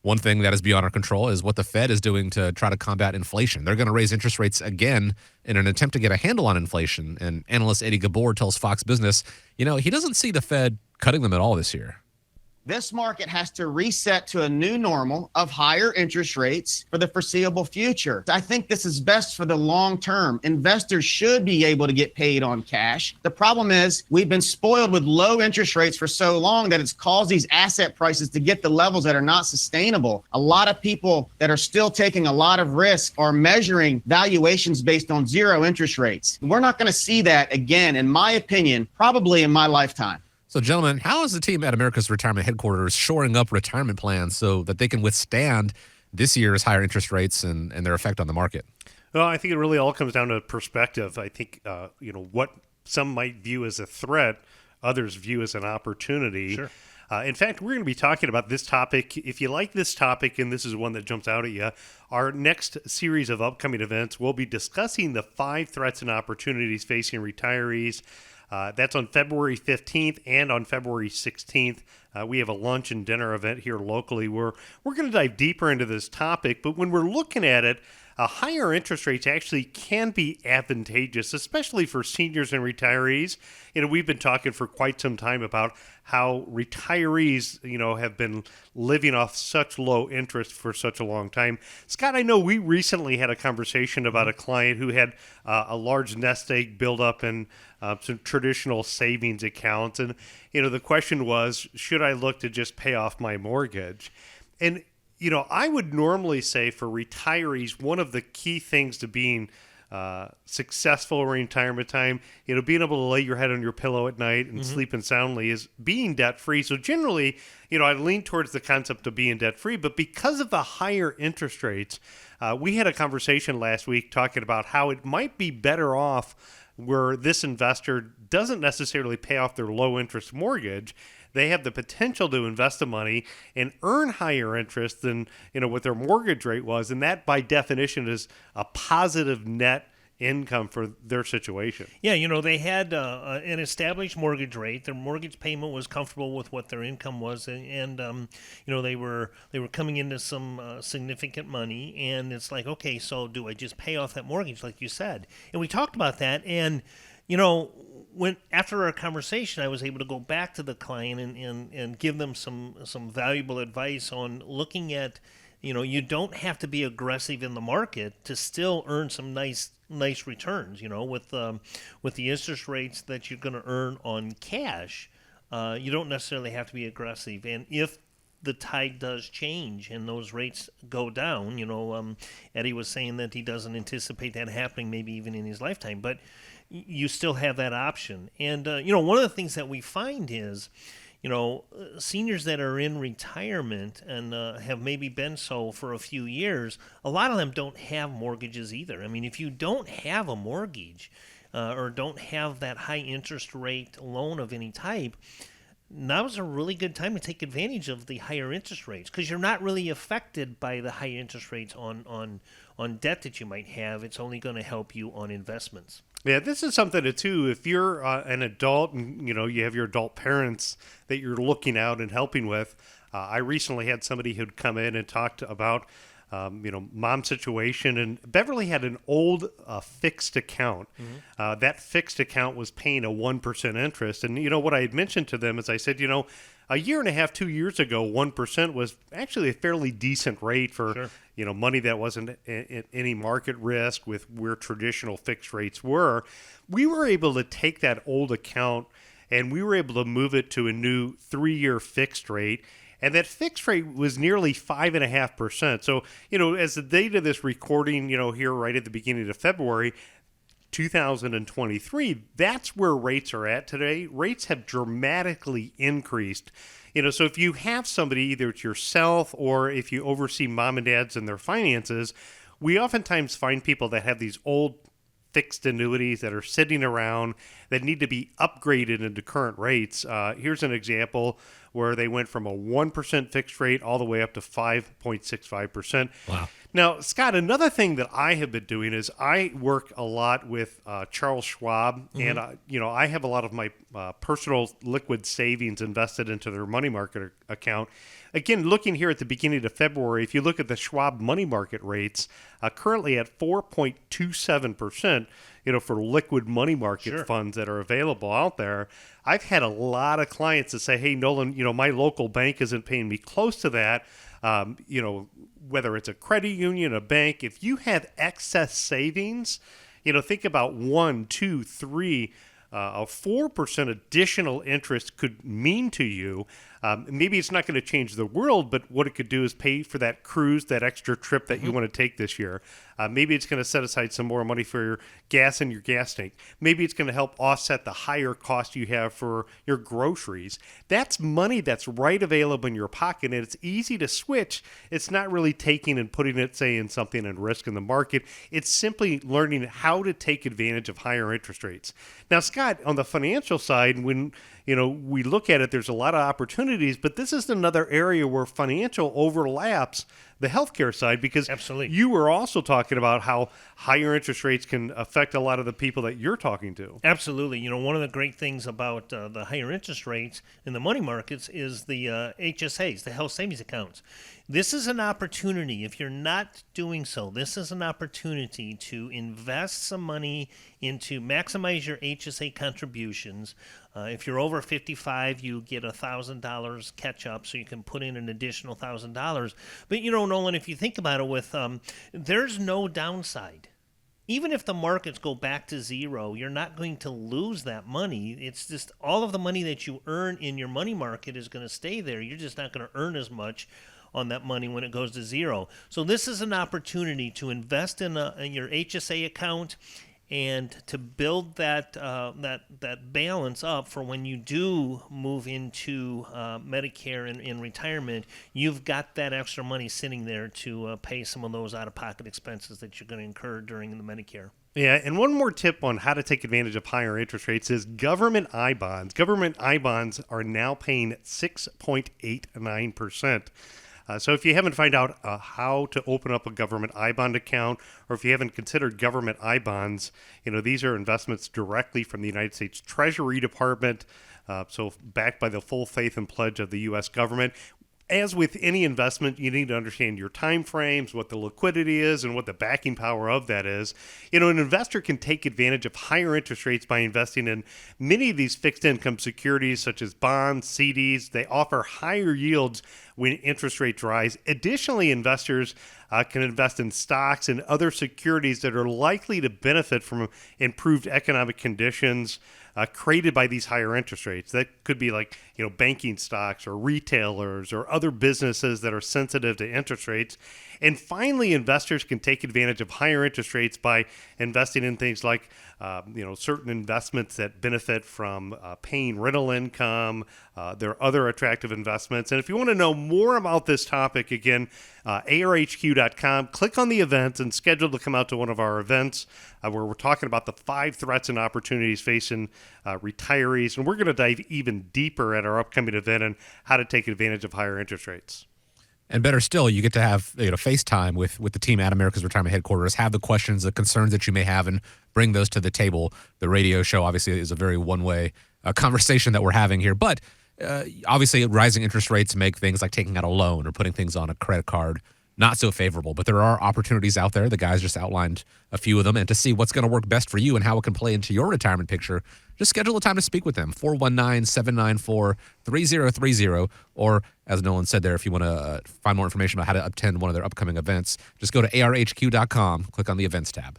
One thing that is beyond our control is what the Fed is doing to try to combat inflation. They're going to raise interest rates again in an attempt to get a handle on inflation. And analyst Eddie Gabor tells Fox Business, he doesn't see the Fed cutting them at all this year. This market has to reset to a new normal of higher interest rates for the foreseeable future. I think this is best for the long term. Investors should be able to get paid on cash. The problem is we've been spoiled with low interest rates for so long that it's caused these asset prices to get to levels that are not sustainable. A lot of people that are still taking a lot of risk are measuring valuations based on zero interest rates. We're not going to see that again, in my opinion, probably in my lifetime. So, gentlemen, how is the team at America's Retirement Headquarters shoring up retirement plans so that they can withstand this year's higher interest rates and their effect on the market? Well, I think it really all comes down to perspective. I think, what some might view as a threat, others view as an opportunity. Sure. In fact, we're going to be talking about this topic. If you like this topic, and this is one that jumps out at you, our next series of upcoming events, we'll be discussing the 5 threats and opportunities facing retirees. That's on February 15th and on February 16th. We have a lunch and dinner event here locally where we're going to dive deeper into this topic. But when we're looking at it, higher interest rates actually can be advantageous, especially for seniors and retirees. We've been talking for quite some time about how retirees, have been living off such low interest for such a long time. Scott, I know we recently had a conversation about a client who had a large nest egg build up in some traditional savings accounts. And, the question was, should I look to just pay off my mortgage? And I would normally say for retirees, one of the key things to being successful in retirement time, being able to lay your head on your pillow at night and sleeping soundly is being debt-free. So generally, I lean towards the concept of being debt-free, but because of the higher interest rates, we had a conversation last week talking about how it might be better off where this investor doesn't necessarily pay off their low-interest mortgage. They have the potential to invest the money and earn higher interest than what their mortgage rate was, and that by definition is a positive net income for their situation. Yeah, they had an established mortgage rate. Their mortgage payment was comfortable with what their income was, and they were coming into some significant money, and it's like, okay, so do I just pay off that mortgage, like you said? And we talked about that, and when after our conversation, I was able to go back to the client and give them some valuable advice on looking at, you don't have to be aggressive in the market to still earn some nice returns. With the interest rates that you're going to earn on cash, you don't necessarily have to be aggressive. And if the tide does change and those rates go down, Eddie was saying that he doesn't anticipate that happening, maybe even in his lifetime, but you still have that option. And, one of the things that we find is, seniors that are in retirement and have maybe been so for a few years, a lot of them don't have mortgages either. I mean, if you don't have a mortgage or don't have that high interest rate loan of any type, now's a really good time to take advantage of the higher interest rates because you're not really affected by the high interest rates on debt that you might have. It's only going to help you on investments. Yeah, this is something to too. If you're an adult and you have your adult parents that you're looking out and helping with, I recently had somebody who'd come in and talked about mom's situation, and Beverly had an old fixed account. That fixed account was paying a 1% interest, and what I had mentioned to them is I said, a year and a half, 2 years ago, 1% was actually a fairly decent rate for Sure. Money that wasn't any market risk with where traditional fixed rates were. We were able to take that old account and we were able to move it to a new 3-year fixed rate. And that fixed rate was nearly 5.5%. So, as the date of this recording, here right at the beginning of February, 2023, that's where rates are at today. Rates have dramatically increased. So if you have somebody, either it's yourself or if you oversee mom and dads and their finances, we oftentimes find people that have these old fixed annuities that are sitting around that need to be upgraded into current rates. Here's an example where they went from a 1% fixed rate all the way up to 5.65%. Wow. Now, Scott, another thing that I have been doing is I work a lot with Charles Schwab, and I have a lot of my personal liquid savings invested into their money market account. again, looking here at the beginning of February, if you look at the Schwab money market rates, currently at 4.27%, for liquid money market funds that are available out there. I've had a lot of clients that say, hey, Nolan, my local bank isn't paying me close to that. Whether it's a credit union, a bank, if you have excess savings, think about 1, 2, 3, a 4% additional interest could mean to you. Maybe it's not going to change the world, but what it could do is pay for that cruise, that extra trip that you want to take this year. Maybe it's going to set aside some more money for your gas in your gas tank. Maybe it's going to help offset the higher cost you have for your groceries. That's money that's right available in your pocket, and it's easy to switch. It's not really taking and putting it, say, in something and risk in the market. It's simply learning how to take advantage of higher interest rates. Now, Scott, on the financial side, when we look at it, there's a lot of opportunities, but this is another area where financial overlaps the healthcare side, because absolutely, you were also talking about how higher interest rates can affect a lot of the people that you're talking to. Absolutely. One of the great things about the higher interest rates in the money markets is the HSAs, the health savings accounts. This is an opportunity. If you're not doing so, this is an opportunity to invest some money into maximize your HSA contributions. If you're over 55, you get $1,000 catch up, so you can put in an additional $1,000. But Nolan, if you think about it, there's no downside. Even if the markets go back to zero, you're not going to lose that money. It's just all of the money that you earn in your money market is going to stay there. You're just not going to earn as much on that money when it goes to zero. So this is an opportunity to invest in your HSA account and to build that balance up for when you do move into Medicare and in retirement. You've got that extra money sitting there to pay some of those out-of-pocket expenses that you're going to incur during the Medicare. Yeah, and one more tip on how to take advantage of higher interest rates is government I-bonds. Government I-bonds are now paying 6.89%. So if you haven't found out how to open up a government I-bond account, or if you haven't considered government I-bonds, these are investments directly from the United States Treasury Department, so backed by the full faith and pledge of the U.S. government. As with any investment, you need to understand your time frames, what the liquidity is, and what the backing power of that is. An investor can take advantage of higher interest rates by investing in many of these fixed income securities, such as bonds, CDs. They offer higher yields when interest rates rise. Additionally, investors can invest in stocks and other securities that are likely to benefit from improved economic conditions created by these higher interest rates. That could be like, banking stocks or retailers or other businesses that are sensitive to interest rates. And finally, investors can take advantage of higher interest rates by investing in things like, certain investments that benefit from paying rental income. There are other attractive investments. And if you want to know more about this topic, again, arhq.com, click on the events and schedule to come out to one of our events where we're talking about the 5 threats and opportunities facing retirees. And we're going to dive even deeper at our upcoming event on how to take advantage of higher interest rates. And better still, you get to have FaceTime with the team at America's Retirement Headquarters, have the questions, the concerns that you may have, and bring those to the table. The radio show, obviously, is a very one-way conversation that we're having here. But obviously, rising interest rates make things like taking out a loan or putting things on a credit card not so favorable. But there are opportunities out there. The guys just outlined a few of them. And to see what's going to work best for you and how it can play into your retirement picture, just schedule a time to speak with them, 419-794-3030. Or, as Nolan said there, if you want to find more information about how to attend one of their upcoming events, just go to arhq.com, click on the events tab.